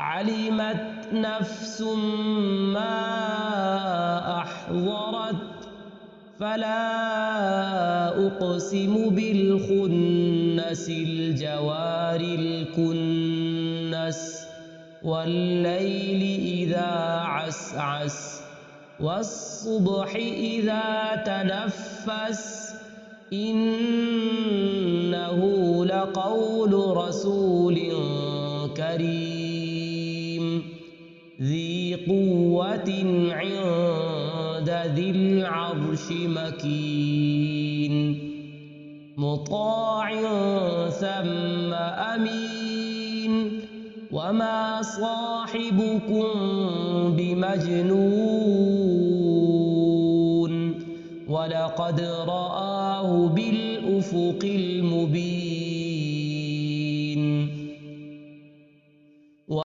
علمت نفس ما أحضرت فلا أقسم بالخنس الجوار الكنس والليل إذا عسعس والصبح إذا تنفس إنه لقول رسول كريم ذي قوة عند ذي العرش مكين مطاع ثم أمين وما صاحبكم بمجنون ولقد رآه بالأفق المبين.